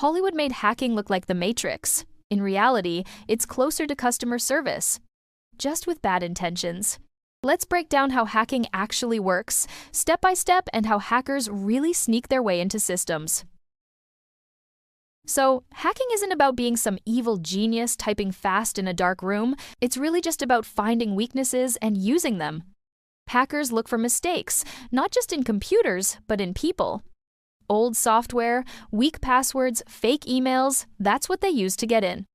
Hollywood made hacking look like the Matrix. In reality, it's closer to customer service, just with bad intentions. Let's break down how hacking actually works, step by step, and how hackers really sneak their way into systems. So, hacking isn't about being some evil genius typing fast in a dark room. It's really just about finding weaknesses and using them. Hackers look for mistakes, not just in computers, but in people. Old software, weak passwords, fake emails, that's what they use to get in.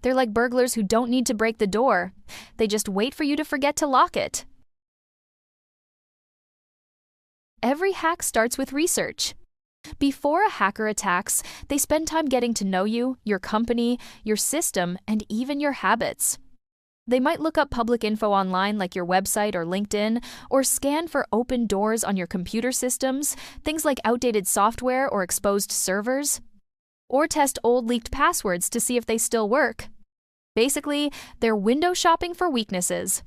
They're like burglars who don't need to break the door. They just wait for you to forget to lock it. Every hack starts with research. Before a hacker attacks, they spend time getting to know you, your company, your system, and even your habits. They might look up public info online like your website or LinkedIn, or scan for open doors on your computer systems, things like outdated software or exposed servers, or test old leaked passwords to see if they still work. Basically, they're window shopping for weaknesses.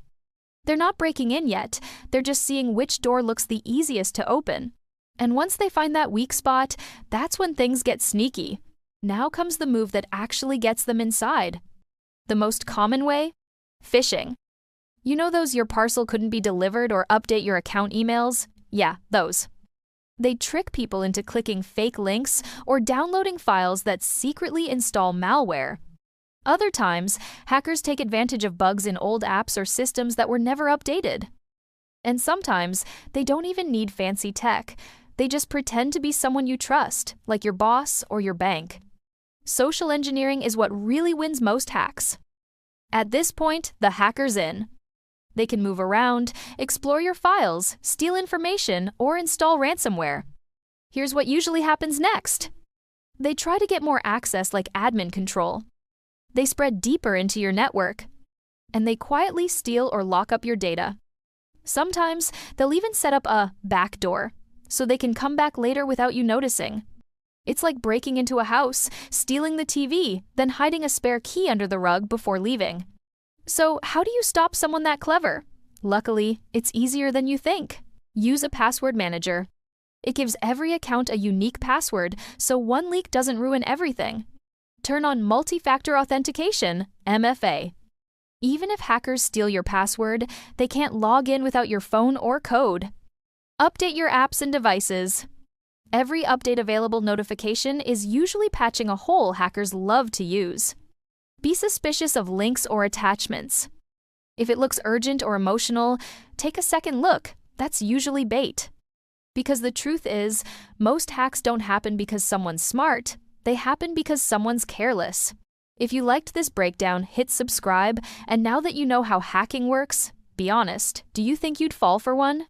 They're not breaking in yet, they're just seeing which door looks the easiest to open. And once they find that weak spot, that's when things get sneaky. Now comes the move that actually gets them inside. The most common way? Phishing. You know those your parcel couldn't be delivered or update your account emails? Yeah, those. They trick people into clicking fake links or downloading files that secretly install malware. Other times, hackers take advantage of bugs in old apps or systems that were never updated. And sometimes, they don't even need fancy tech. They just pretend to be someone you trust, like your boss or your bank. Social engineering is what really wins most hacks. At this point, the hacker's in. They can move around, explore your files, steal information, or install ransomware. Here's what usually happens next. They try to get more access like admin control. They spread deeper into your network. And they quietly steal or lock up your data. Sometimes, they'll even set up a backdoor, so they can come back later without you noticing. It's like breaking into a house, stealing the TV, then hiding a spare key under the rug before leaving. So, how do you stop someone that clever? Luckily, it's easier than you think. Use a password manager. It gives every account a unique password, so one leak doesn't ruin everything. Turn on multi-factor authentication, MFA. Even if hackers steal your password, they can't log in without your phone or code. Update your apps and devices. Every update available notification is usually patching a hole hackers love to use. Be suspicious of links or attachments. If it looks urgent or emotional, take a second look. That's usually bait. Because the truth is, most hacks don't happen because someone's smart. They happen because someone's careless. If you liked this breakdown, hit subscribe, and now that you know how hacking works, be honest, do you think you'd fall for one?